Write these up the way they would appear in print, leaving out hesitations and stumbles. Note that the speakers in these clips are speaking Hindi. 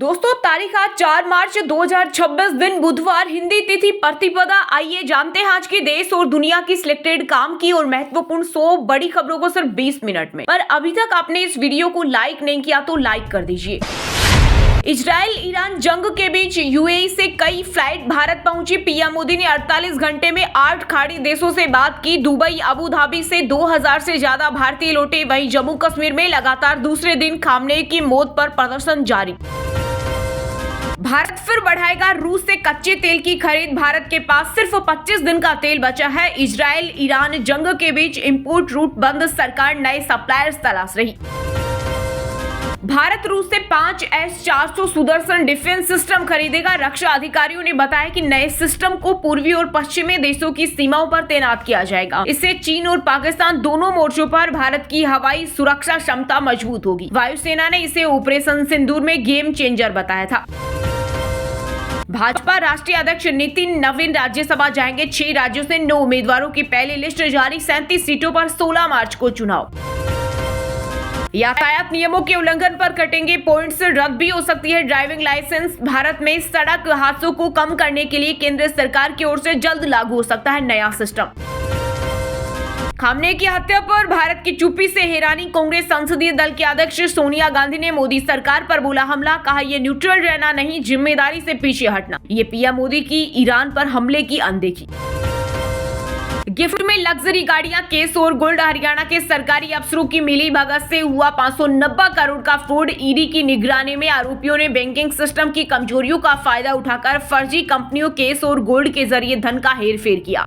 दोस्तों तारीख आज 4 मार्च 2026 दिन बुधवार, हिंदी तिथि प्रतिपदा। आइए जानते हैं आज के देश और दुनिया की सिलेक्टेड काम की और महत्वपूर्ण 100 बड़ी खबरों को सिर्फ 20 मिनट में। पर अभी तक आपने इस वीडियो को लाइक नहीं किया तो लाइक कर दीजिए। इजराइल ईरान जंग के बीच यूएई से कई फ्लाइट भारत पहुंची। पीएम मोदी ने 48 घंटे में 8 खाड़ी देशों से बात की। दुबई, अबू धाबी से 2000 से ज्यादा भारतीय लौटे। वहीं जम्मू कश्मीर में लगातार दूसरे दिन खामनेई की मौत पर प्रदर्शन जारी। भारत फिर बढ़ाएगा रूस से कच्चे तेल की खरीद। भारत के पास सिर्फ 25 दिन का तेल बचा है। इजराइल ईरान जंग के बीच इंपोर्ट रूट बंद, सरकार नए सप्लायर्स तलाश रही। भारत रूस से 5 S-400 सुदर्शन डिफेंस सिस्टम खरीदेगा। रक्षा अधिकारियों ने बताया कि नए सिस्टम को पूर्वी और पश्चिमी देशों की सीमाओं पर तैनात किया जाएगा। इससे चीन और पाकिस्तान दोनों मोर्चों पर भारत की हवाई सुरक्षा क्षमता मजबूत होगी। वायुसेना ने इसे ऑपरेशन सिंदूर में गेम चेंजर बताया था। भाजपा राष्ट्रीय अध्यक्ष नितिन नवीन राज्यसभा जाएंगे। 6 राज्यों से 9 उम्मीदवारों की पहली लिस्ट जारी। 37 सीटों पर 16 मार्च को चुनाव। यातायात नियमों के उल्लंघन पर कटेंगे पॉइंट्स, रद्द भी हो सकती है ड्राइविंग लाइसेंस। भारत में सड़क हादसों को कम करने के लिए केंद्र सरकार की ओर से जल्द लागू हो सकता है नया सिस्टम। खामनेई की हत्या पर भारत की चुप्पी से हैरानी। कांग्रेस संसदीय दल के अध्यक्ष सोनिया गांधी ने मोदी सरकार पर बोला हमला। कहा यह न्यूट्रल रहना नहीं, जिम्मेदारी से पीछे हटना। ये पीएम मोदी की ईरान पर हमले की अनदेखी। गिफ्ट में लग्जरी गाड़ियां, केस और गोल्ड। हरियाणा के सरकारी अफसरों की मिली भगत से हुआ 590 करोड़ का फ्रॉड। ईडी की निगरानी में आरोपियों ने बैंकिंग सिस्टम की कमजोरियों का फायदा उठाकर फर्जी कंपनियों, केस और गोल्ड के जरिए धन का हेरफेर किया।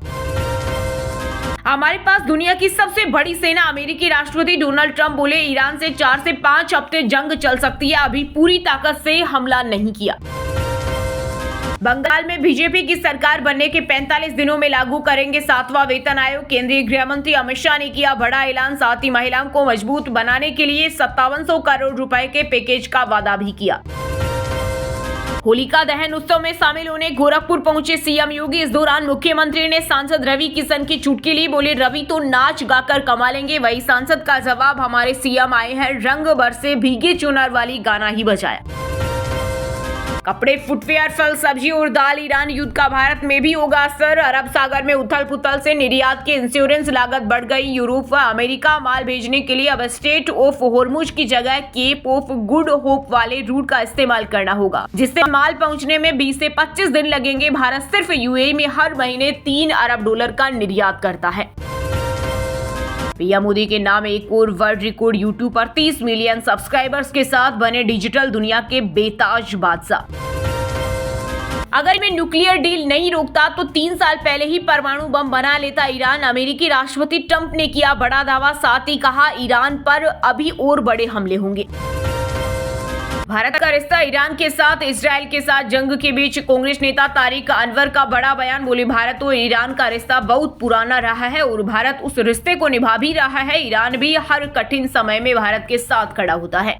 हमारे पास दुनिया की सबसे बड़ी सेना। अमेरिकी राष्ट्रपति डोनाल्ड ट्रंप बोले ईरान से 4 से 5 हफ्ते जंग चल सकती है, अभी पूरी ताकत से हमला नहीं किया। बंगाल में बीजेपी की सरकार बनने के 45 दिनों में लागू करेंगे 7वां वेतन आयोग। केंद्रीय गृह मंत्री अमित शाह ने किया बड़ा ऐलान। साथ ही महिलाओं को मजबूत बनाने के लिए 5700 करोड़ रुपए के पैकेज का वादा भी किया। होलिका दहन उत्सव में शामिल होने गोरखपुर पहुंचे सीएम योगी। इस दौरान मुख्यमंत्री ने सांसद रवि किशन की चुटकी ली। बोले रवि तो नाच गाकर कमा लेंगे। वही सांसद का जवाब, हमारे सीएम आए हैं रंग बरसे भीगे चुनर वाली गाना ही बजाया। कपड़े, फुटवेयर, फल, सब्जी और दाल। ईरान युद्ध का भारत में भी होगा असर। अरब सागर में उथल पुथल से निर्यात की इंश्योरेंस लागत बढ़ गई। यूरोप व अमेरिका माल भेजने के लिए अब स्ट्रेट ऑफ होर्मुज की जगह केप ऑफ गुड होप वाले रूट का इस्तेमाल करना होगा, जिससे माल पहुंचने में 20 से 25 दिन लगेंगे। भारत सिर्फ यूएई में हर महीने $3 अरब का निर्यात करता है। पीएम मोदी के नाम एक और वर्ल्ड रिकॉर्ड। यूट्यूब पर 30 मिलियन सब्सक्राइबर्स के साथ बने डिजिटल दुनिया के बेताज बादशाह। अगर मैं न्यूक्लियर डील नहीं रोकता तो 3 साल पहले ही परमाणु बम बना लेता ईरान। अमेरिकी राष्ट्रपति ट्रंप ने किया बड़ा दावा। साथ ही कहा ईरान पर अभी और बड़े हमले होंगे। भारत का रिश्ता ईरान के साथ, इजराइल के साथ जंग के बीच कांग्रेस नेता तारिक अनवर का बड़ा बयान। बोले भारत और ईरान का रिश्ता बहुत पुराना रहा है और भारत उस रिश्ते को निभा भी रहा है। ईरान भी हर कठिन समय में भारत के साथ खड़ा होता है।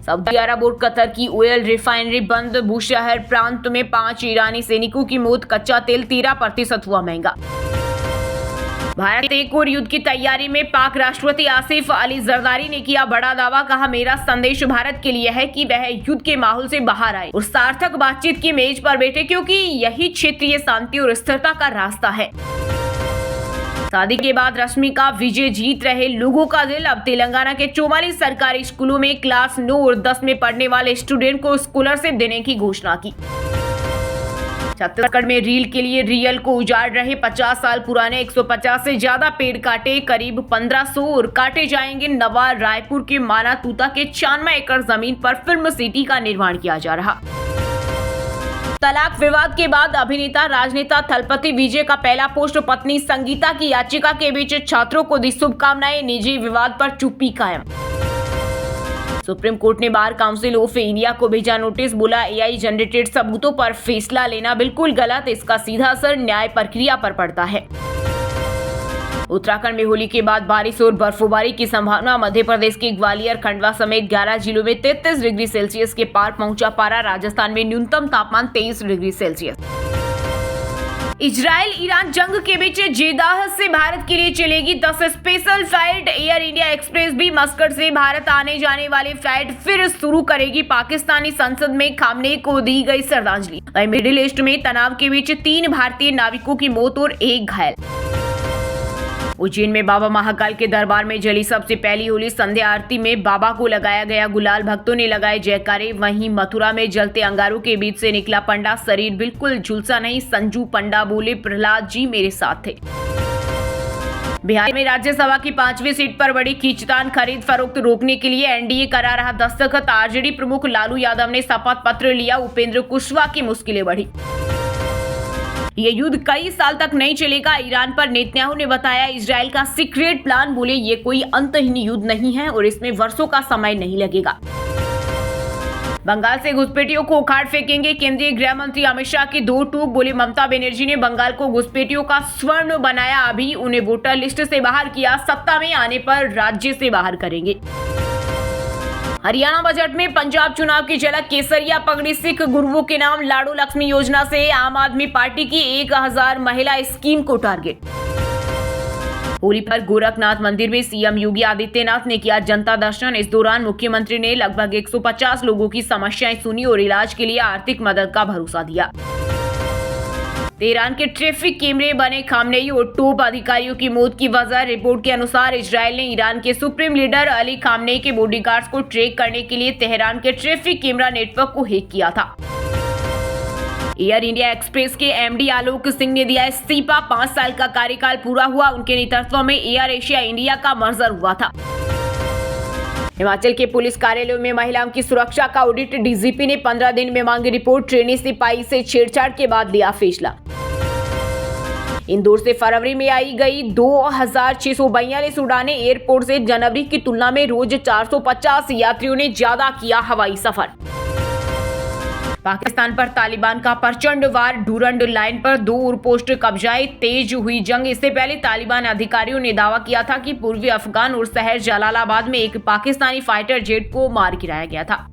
सऊदी अरब और कतर की ऑयल रिफाइनरी बंद। बुशहर प्रांत में 5 ईरानी सैनिकों की मौत। कच्चा तेल 13% हुआ महंगा। भारत एक और युद्ध की तैयारी में। पाक राष्ट्रपति आसिफ अली जरदारी ने किया बड़ा दावा। कहा मेरा संदेश भारत के लिए है कि वह युद्ध के माहौल से बाहर आए और सार्थक बातचीत की मेज पर बैठे, क्योंकि यही क्षेत्रीय शांति और स्थिरता का रास्ता है। शादी के बाद रश्मि का विजय जीत रहे लोगों का दिल। अब तेलंगाना के 44 सरकारी स्कूलों में क्लास 9 और 10 में पढ़ने वाले स्टूडेंट को स्कॉलरशिप देने की घोषणा की। छत्तीसगढ़ में रील के लिए रियल को उजाड़ रहे 50 साल पुराने 150 से ज्यादा पेड़ काटे। करीब 1500 और काटे जाएंगे। नवा रायपुर के माना तूता के 96 एकड़ जमीन पर फिल्म सिटी का निर्माण किया जा रहा। तलाक विवाद के बाद अभिनेता राजनेता थलपति विजय का पहला पोस्ट। पत्नी संगीता की याचिका के बीच छात्रों को दी शुभकामनाएं। निजी विवाद पर चुप्पी कायम। सुप्रीम कोर्ट ने बार काउंसिल ऑफ इंडिया को भेजा नोटिस। बोला एआई जनरेटेड सबूतों पर फैसला लेना बिल्कुल गलत। इसका सीधा असर न्याय प्रक्रिया पर पड़ता है। उत्तराखंड में होली के बाद बारिश और बर्फबारी की संभावना। मध्य प्रदेश के ग्वालियर, खंडवा समेत 11 जिलों में 33 डिग्री सेल्सियस के पार पहुंचा पारा। राजस्थान में न्यूनतम तापमान 23 डिग्री सेल्सियस। इजराइल ईरान जंग के बीच जेदाह से भारत के लिए चलेगी 10 special flight. Air India express भी मस्कट से भारत आने जाने वाली फ्लाइट फिर शुरू करेगी। पाकिस्तानी संसद में खामनेई को दी गई श्रद्धांजलि। वहीं मिडिल ईस्ट में तनाव के बीच 3 भारतीय नाविकों की मौत और 1 घायल। उज्जैन में बाबा महाकाल के दरबार में जली सबसे पहली होली। संध्या आरती में बाबा को लगाया गया गुलाल, भक्तों ने लगाए जयकारे। वहीं मथुरा में जलते अंगारों के बीच से निकला पंडा, शरीर बिल्कुल झुलसा नहीं। संजू पंडा बोले, प्रहलाद जी मेरे साथ थे। बिहार में राज्यसभा की 5वीं सीट पर बड़ी खींचतान, खरीद फरोख्त रोकने के लिए एनडीए करा रहा दस्तखत। आरजेडी प्रमुख लालू यादव ने शपथ पत्र लिया, उपेंद्र कुशवाहा की मुश्किलें बढ़ी। ये युद्ध कई साल तक नहीं चलेगा, ईरान पर नेतन्याहू ने बताया इजराइल का सीक्रेट प्लान। बोले ये कोई अंतहीन युद्ध नहीं है और इसमें वर्षों का समय नहीं लगेगा। बंगाल से घुसपैठियों को उखाड़ फेंकेंगे केंद्रीय गृह मंत्री अमित शाह की 2 टूक। बोले ममता बनर्जी ने बंगाल को घुसपैठियों का स्वर्ण बनाया, अभी उन्हें वोटर लिस्ट से बाहर किया, सत्ता में आने पर राज्य से बाहर करेंगे। हरियाणा बजट में पंजाब चुनाव की झलक, केसरिया पगड़ी सिख गुरुओं के नाम। लाडो लक्ष्मी योजना से आम आदमी पार्टी की 1000 महिला स्कीम को टारगेट। होली पर गोरखनाथ मंदिर में सीएम योगी आदित्यनाथ ने किया जनता दर्शन। इस दौरान मुख्यमंत्री ने लगभग 150 लोगों की समस्याएं सुनी और इलाज के लिए आर्थिक मदद का भरोसा दिया। तेहरान के ट्रैफिक कैमरे बने खामनेई और टॉप अधिकारियों की मौत की वजह। रिपोर्ट के अनुसार इजराइल ने ईरान के सुप्रीम लीडर अली खामनेई के बॉडीगार्ड्स को ट्रैक करने के लिए तेहरान के ट्रैफिक कैमरा नेटवर्क को हैक किया था। एयर इंडिया एक्सप्रेस के एमडी आलोक सिंह ने दिया इस्तीफा। 5 साल का कार्यकाल पूरा हुआ, उनके नेतृत्व में एयर एशिया इंडिया का मर्जर हुआ था। हिमाचल के पुलिस कार्यालयों में महिलाओं की सुरक्षा का ऑडिट, डीजीपी ने 15 दिन में मांगी रिपोर्ट। ट्रेनी सिपाही से छेड़छाड़ के बाद लिया फैसला। इंदौर से फरवरी में आई गई 2642 उड़ानें। एयरपोर्ट से जनवरी की तुलना में रोज 450 यात्रियों ने ज्यादा किया हवाई सफर। पाकिस्तान पर तालिबान का प्रचंड वार, डूरंड लाइन पर 2 और पोस्ट कब्जाएं, तेज हुई जंग। इससे पहले तालिबान अधिकारियों ने दावा किया था कि पूर्वी अफगान और शहर जलालाबाद में एक पाकिस्तानी फाइटर जेट को मार गिराया गया था।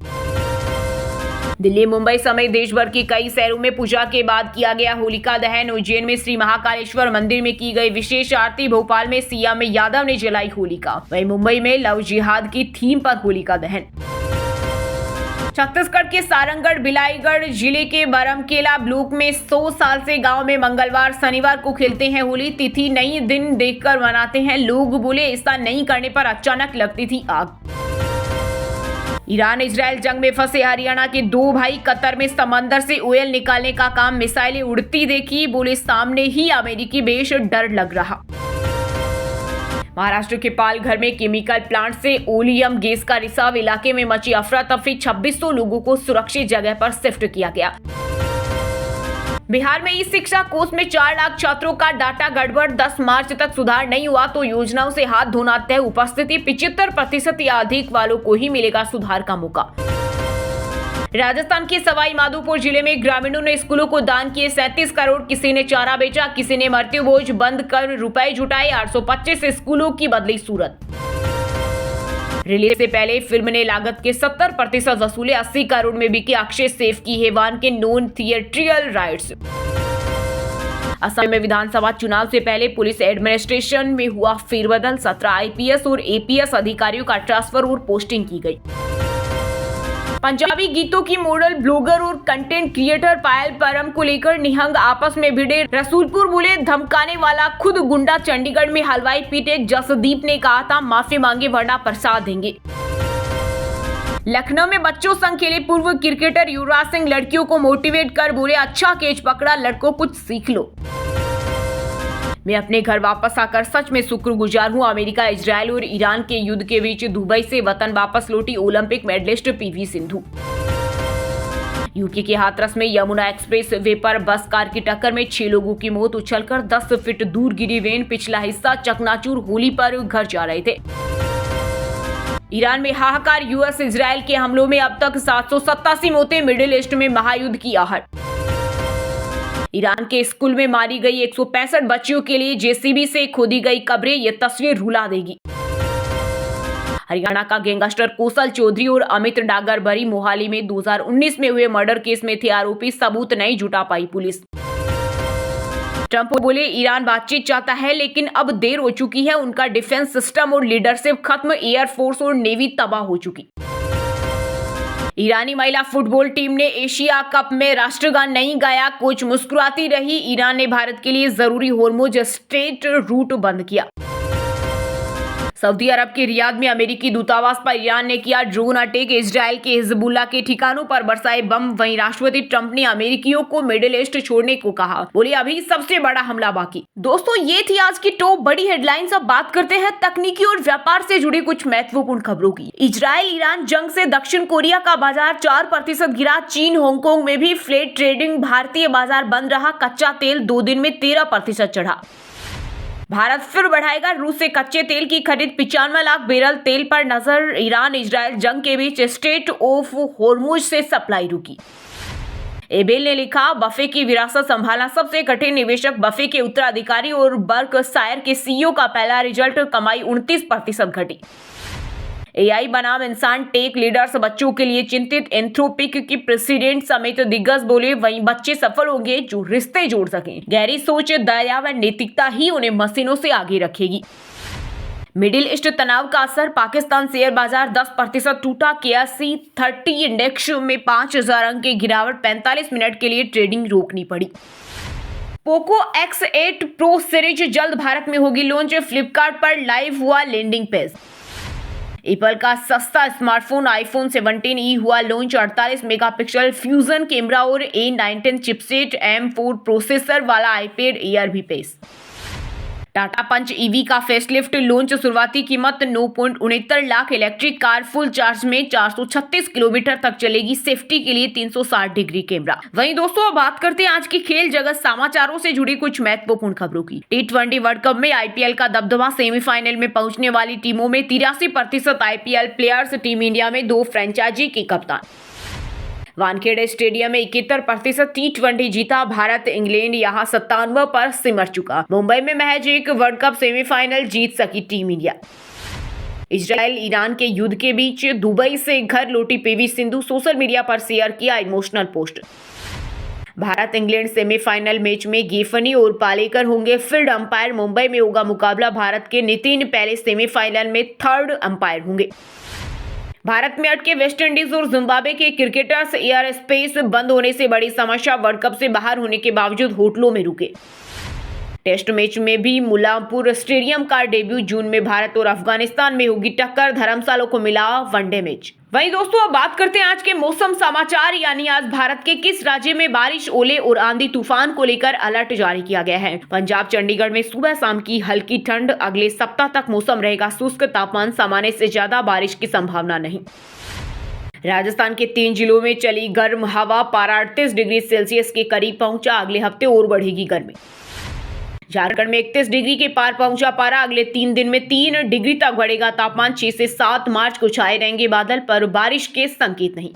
दिल्ली, मुंबई समेत देश भर के कई शहरों में पूजा के बाद किया गया होलिका दहन। उज्जैन में श्री महाकालेश्वर मंदिर में की गई विशेष आरती। भोपाल में सीएम यादव ने जलाई होलिका। वहीं मुंबई में लव जिहाद की थीम पर होलिका दहन। छत्तीसगढ़ के सारंगढ़ बिलाईगढ़ जिले के बरमकेला ब्लॉक में 100 साल से गांव में मंगलवार शनिवार को खेलते हैं होली। तिथि नई दिन देखकर मनाते हैं लोग। बोले ऐसा नहीं करने पर अचानक लगती थी आग। ईरान इजराइल जंग में फंसे हरियाणा के 2 भाई, कतर में समंदर से ऑयल निकालने का काम, मिसाइलें उड़ती देखी। बोले सामने ही अमेरिकी बेश, डर लग रहा। महाराष्ट्र के पालघर में केमिकल प्लांट से ओलियम गैस का रिसाव, इलाके में मची अफरा तफरी। 2600 लोगों को सुरक्षित जगह पर शिफ्ट किया गया। बिहार में ई शिक्षा कोर्स में 4 लाख छात्रों का डाटा गड़बड़। 10 मार्च तक सुधार नहीं हुआ तो योजनाओं से हाथ धोना तय। उपस्थिति 75% या अधिक वालों को ही मिलेगा सुधार का मौका। राजस्थान के सवाई माधोपुर जिले में ग्रामीणों ने स्कूलों को दान किए 37 करोड़। किसी ने चारा बेचा, किसी ने मृत्यु भोज बंद कर रुपए जुटाए। 825 स्कूलों की बदली सूरत। रिलीज से पहले फिल्म ने लागत के 70% वसूले। 80 करोड़ में बिके अक्षय सैफ की हेवान के नॉन थिएट्रिकल राइट्स। असम में विधानसभा चुनाव से पहले पुलिस एडमिनिस्ट्रेशन में हुआ फेरबदल। 17 आईपीएस और एपीएस अधिकारियों का ट्रांसफर और पोस्टिंग की गई। पंजाबी गीतों की मॉडल, ब्लॉगर और कंटेंट क्रिएटर पायल परम को लेकर निहंग आपस में भिड़े। रसूलपुर बोले धमकाने वाला खुद गुंडा। चंडीगढ़ में हलवाई पीटे, जसदीप ने कहा था माफी मांगे वरना प्रसाद देंगे। लखनऊ में बच्चों संग खेले पूर्व क्रिकेटर युवराज सिंह, लड़कियों को मोटिवेट कर बोले अच्छा कैच पकड़ा, लड़कों कुछ सीख लो। मैं अपने घर वापस आकर सच में शुक्रगुजार हूं। अमेरिका, इजराइल और ईरान के युद्ध के बीच दुबई से वतन वापस लौटी Olympic medalist PV Sindhu. UP के हाथरस में यमुना एक्सप्रेस वे पर बस कार की टक्कर में 6 लोगों की मौत। उछलकर 10 फीट दूर गिरी वैन, पिछला हिस्सा चकनाचूर। होली पर घर जा रहे थे। ईरान में हाहाकार, यूएस इजराइल के हमलों में अब तक 787 मौतें। मिडिल ईस्ट में महायुद्ध की आहट। ईरान के स्कूल में मारी गई 165 बच्चियों के लिए जेसीबी से खोदी गई कब्रें। ये तस्वीर रुला देगी। हरियाणा का गैंगस्टर कौशल चौधरी और अमित डागर बरी। मोहाली में 2019 में हुए मर्डर केस में थे आरोपी, सबूत नहीं जुटा पाई पुलिस। ट्रंप बोले ईरान बातचीत चाहता है लेकिन अब देर हो चुकी है, उनका डिफेंस सिस्टम और लीडरशिप खत्म, एयरफोर्स और नेवी तबाह हो चुकी। ईरानी महिला फुटबॉल टीम ने एशिया कप में राष्ट्रगान नहीं गाया, कोच मुस्कुराती रही। ईरान ने भारत के लिए जरूरी होर्मुज स्ट्रेट रूट बंद किया। सऊदी अरब के रियाद में अमेरिकी दूतावास पर ईरान ने किया ड्रोन अटैक, इजराइल के हिजबुल्ला के ठिकानों पर बरसाए बम। वहीं राष्ट्रपति ट्रंप ने अमेरिकियों को मिडिल ईस्ट छोड़ने को कहा, बोले अभी सबसे बड़ा हमला बाकी। दोस्तों ये थी आज की टॉप बड़ी हेडलाइंस। अब बात करते हैं तकनीकी और व्यापार से जुड़ी कुछ महत्वपूर्ण खबरों की। इजराइल ईरान जंग से दक्षिण कोरिया का बाजार 4% गिरा। चीन हांगकांग में भी फ्लैट ट्रेडिंग, भारतीय बाजार बंद रहा। कच्चा तेल 2 दिन में 13% चढ़ा। भारत फिर बढ़ाएगा रूस से कच्चे तेल की खरीद, 95 लाख बैरल तेल पर नजर। ईरान इजराइल जंग के बीच स्ट्रेट ऑफ होर्मुज से सप्लाई रुकी। एबेल ने लिखा, बफे की विरासत संभालना सबसे कठिन, निवेशक बफे के उत्तराधिकारी और बर्कशायर के सीईओ का पहला रिजल्ट, कमाई 29% घटी। एआई बनाम इंसान, टेक लीडर्स बच्चों के लिए चिंतित, एंथ्रोपिक की प्रेसिडेंट समेत दिग्गज बोले वहीं बच्चे सफल होंगे जो रिश्ते जोड़ सकें। गहरी सोच, दया व नैतिकता ही उन्हें मशीनों से आगे रखेगी। मिडिल ईस्ट तनाव का असर, पाकिस्तान शेयर बाजार 10% टूटा। KSE 30 इंडेक्स में 5000 अंक की गिरावट, 45 मिनट के लिए ट्रेडिंग रोकनी पड़ी। पोको X8 प्रो सीरीज जल्द भारत में होगी लॉन्च, फ्लिपकार्ट पर लाइव हुआ लैंडिंग पेज। एप्पल का सस्ता स्मार्टफोन आईफोन 17e हुआ लॉन्च, 48 मेगापिक्सल फ्यूजन कैमरा और A19 चिपसेट, M4 प्रोसेसर वाला आईपैड एयर भी पेश। टाटा पंच ईवी का फेसलिफ्ट लॉन्च, शुरुआती कीमत 9.69 lakh. Electric car full charge में 436 किलोमीटर तक चलेगी, सेफ्टी के लिए 360 डिग्री कैमरा। वहीं दोस्तों अब बात करते हैं आज की खेल जगत समाचारों से जुड़ी कुछ महत्वपूर्ण खबरों की। T20 वर्ल्ड कप में IPL का दबदबा, सेमीफाइनल में पहुंचने वाली टीमों में 83% IPL प्लेयर्स, टीम इंडिया में 2 फ्रेंचाइजी के कप्तान। वानखेड़े स्टेडियम में 71% T20 जीता भारत, इंग्लैंड यहां 97 पर सिमट चुका। मुंबई में महज एक वर्ल्ड कप सेमीफाइनल जीत सकी टीम इंडिया। इजराइल ईरान के युद्ध के बीच दुबई से घर लौटी PV सिंधु, सोशल मीडिया पर शेयर किया emotional post. Bharat England semifinal match में गेफनी और पालेकर होंगे फील्ड अंपायर, मुंबई में होगा मुकाबला। भारत के नितिन पहले सेमीफाइनल में थर्ड अंपायर होंगे। भारत में अटके वेस्टइंडीज और जिम्बाब्वे के क्रिकेटर्स, एयर स्पेस बंद होने से बड़ी समस्या, वर्ल्ड कप से बाहर होने के बावजूद होटलों में रुके। टेस्ट मैच में भी मुल्लांपुर स्टेडियम का डेब्यू, जून में भारत और अफगानिस्तान में होगी टक्कर, धर्मशाला को मिला वनडे मैच। वहीं दोस्तों अब बात करते हैं आज के मौसम समाचार, यानी आज भारत के किस राज्य में बारिश, ओले और आंधी तूफान को लेकर अलर्ट जारी किया गया है। पंजाब चंडीगढ़ में सुबह शाम की हल्की ठंड, अगले सप्ताह तक मौसम रहेगा शुष्क, तापमान सामान्य से ज्यादा, बारिश की संभावना नहीं। राजस्थान के 3 जिलों में चली गर्म हवा, पारा 38 डिग्री सेल्सियस के करीब पहुंचा, अगले हफ्ते और बढ़ेगी गर्मी। झारखंड में 31 डिग्री के पार पहुंचा पारा, अगले 3 दिन में 3 डिग्री तक बढ़ेगा तापमान। 6 से 7 मार्च को छाए रहेंगे बादल, पर बारिश के संकेत नहीं।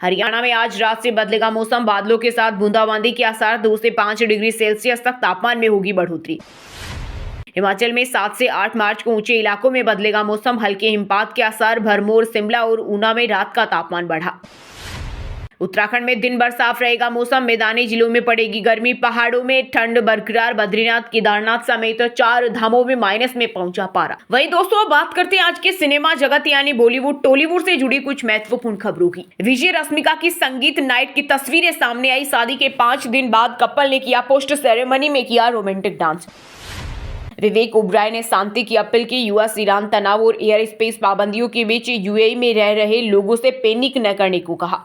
हरियाणा में आज रात से बदलेगा मौसम, बादलों के साथ बूंदाबांदी के आसार, 2 से 5 डिग्री सेल्सियस तक तापमान में होगी बढ़ोतरी। हिमाचल में 7 से 8 मार्च को ऊंचे इलाकों में बदलेगा मौसम, हल्के हिमपात के आसार, भरमौर, शिमला और ऊना में रात का तापमान बढ़ा। उत्तराखंड में दिन भर साफ रहेगा मौसम, मैदानी जिलों में पड़ेगी गर्मी, पहाड़ों में ठंड बरकरार, बद्रीनाथ केदारनाथ समेत 4 धामों में माइनस में पहुंचा पारा। वहीं दोस्तों बात करते हैं आज के सिनेमा जगत यानी बॉलीवुड टॉलीवुड से जुड़ी कुछ महत्वपूर्ण खबरों की। विजय रश्मिका की संगीत नाइट की तस्वीरें सामने आई, शादी के 5 दिन बाद कपल ने किया पोस्ट, सेरेमनी में किया रोमांटिक डांस। विवेक ओबराय ने शांति की अपील की, यूएस ईरान तनाव और एयर स्पेस पाबंदियों के बीच यूएई में रह रहे लोगों से पैनिक न करने को कहा।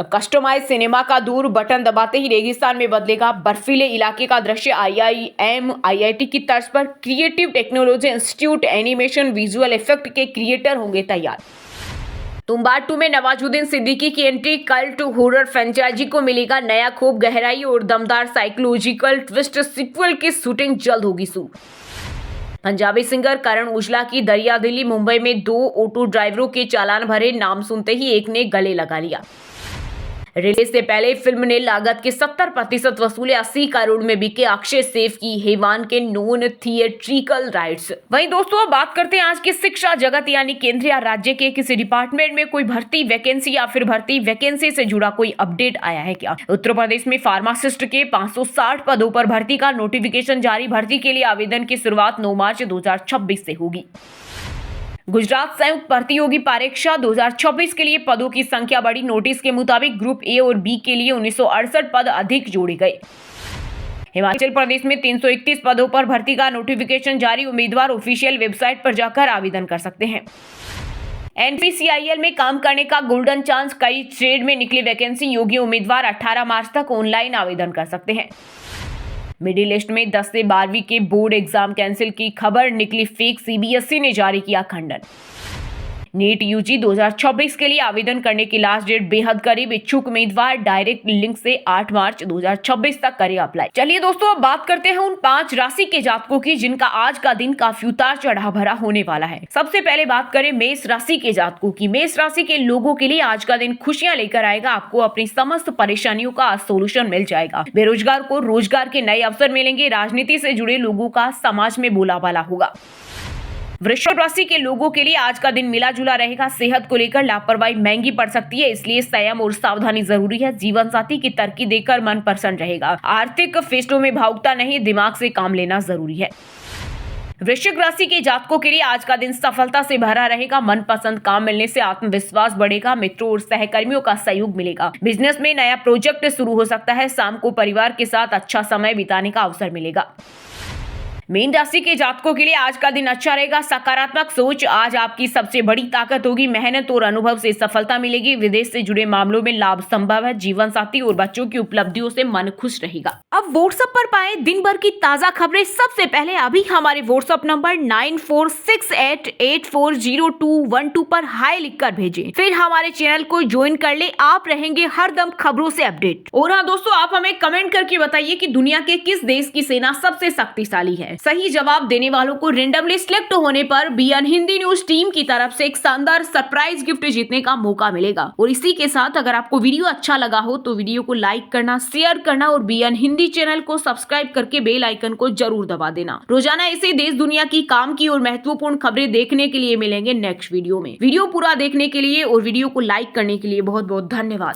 कस्टमाइज सिनेमा का दूर, बटन दबाते ही रेगिस्तान में बदलेगा बर्फीले इलाके का दृश्य, IIM IIT की तर्ज पर creative technology institute animation visual effect के क्रिएटर होंगे तैयार। तुम्बाड़ 2 में नवाजुद्दीन सिद्दीकी की एंट्री, कल्ट हॉरर फ्रेंचाइजी को मिलेगा नया खूब, गहराई और दमदार साइकोलॉजिकल ट्विस्ट, सीक्वल की शूटिंग जल्द होगी शुरू। पंजाबी सिंगर करण औजला की दरिया दिली, मुंबई में 2 ऑटो ड्राइवरों के चालान भरे, नाम सुनते ही एक ने गले लगा लिया। रिलीज से पहले फिल्म ने लागत के 70% वसूले 80 करोड़ में बिके अक्षय सैफ की हैवान के नॉन थिएट्रिकल राइट्स। वहीं दोस्तों अब बात करते हैं आज की शिक्षा जगत यानी केंद्र या राज्य के किसी डिपार्टमेंट में कोई भर्ती वैकेंसी या फिर भर्ती वैकेंसी से जुड़ा कोई अपडेट आया है क्या। उत्तर प्रदेश में फार्मासिस्ट के 560 पदों पर भर्ती का नोटिफिकेशन जारी। भर्ती के लिए आवेदन की शुरुआत 9 मार्च 2026 से होगी। गुजरात संयुक्त प्रतियोगी परीक्षा 2026 के लिए पदों की संख्या बढ़ी। नोटिस के मुताबिक ग्रुप ए और बी के लिए 1968 पद अधिक जोड़े गए। हिमाचल प्रदेश में 331 पदों पर भर्ती का नोटिफिकेशन जारी। उम्मीदवार ऑफिशियल वेबसाइट पर जाकर आवेदन कर सकते हैं। NPCIL में काम करने का गोल्डन चांस, कई ट्रेड में निकली वैकेंसी। योग्य उम्मीदवार 18 मार्च तक ऑनलाइन आवेदन कर सकते हैं। मिडिल ईस्ट में 10 से 12वीं के बोर्ड एग्जाम कैंसिल की खबर निकली फेक। CBSE ने जारी किया खंडन। नीट UG 2026 के लिए आवेदन करने की लास्ट डेट बेहद करीब। इच्छुक उम्मीदवार डायरेक्ट लिंक से 8 मार्च 2026 तक करे अप्लाई। चलिए दोस्तों अब बात करते हैं उन 5 राशि के जातकों की जिनका आज का दिन काफी उतार चढ़ाव भरा होने वाला है। सबसे पहले बात करें मेष राशि के जातकों की। मेष राशि के लोगों के लिए आज का दिन खुशियां लेकर आएगा। आपको अपनी समस्त परेशानियों का सोल्यूशन मिल जाएगा। बेरोजगार को रोजगार के नए अवसर मिलेंगे। राजनीति से जुड़े लोगों का समाज में बोलाबाला होगा। वृश्चिक राशि के लोगों के लिए आज का दिन मिला जुला रहेगा। सेहत को लेकर लापरवाही महंगी पड़ सकती है, इसलिए संयम और सावधानी जरूरी है। जीवन साथी की तरक्की देखकर मन प्रसन्न रहेगा। आर्थिक फैसलों में भावुकता नहीं, दिमाग से काम लेना जरूरी है। वृश्चिक राशि के जातकों के लिए आज का दिन सफलता से भरा रहेगा। मनपसंद काम मिलने से आत्मविश्वास बढ़ेगा। मित्रों और सहकर्मियों का सहयोग मिलेगा। बिजनेस में नया प्रोजेक्ट शुरू हो सकता है। शाम को परिवार के साथ अच्छा समय बिताने का अवसर मिलेगा। मीन राशि के जातकों के लिए आज का दिन अच्छा रहेगा। सकारात्मक सोच आज आपकी सबसे बड़ी ताकत होगी। मेहनत और अनुभव से सफलता मिलेगी। विदेश से जुड़े मामलों में लाभ संभव है। जीवन साथी और बच्चों की उपलब्धियों से मन खुश रहेगा। अब व्हाट्सएप पर पाए दिन भर की ताजा खबरें सबसे पहले अभी हमारे व्हाट्सएप नंबर 9468840212 पर हाई लिखकर भेजें। फिर हमारे चैनल को ज्वाइन कर ले। आप रहेंगे हरदम खबरों से अपडेट। और हाँ दोस्तों, आप हमें कमेंट करके बताइए कि दुनिया के किस देश की सेना सबसे शक्तिशाली है। सही जवाब देने वालों को रेंडमली सिलेक्ट होने पर BN हिंदी न्यूज टीम की तरफ से एक शानदार सरप्राइज गिफ्ट जीतने का मौका मिलेगा। और इसी के साथ अगर आपको वीडियो अच्छा लगा हो तो वीडियो को लाइक करना, शेयर करना और BN हिंदी चैनल को सब्सक्राइब करके बेल आइकन को जरूर दबा देना। रोजाना ऐसे देश दुनिया की काम की और महत्वपूर्ण खबरें देखने के लिए मिलेंगे नेक्स्ट वीडियो में। वीडियो पूरा देखने के लिए और वीडियो को लाइक करने के लिए बहुत बहुत धन्यवाद।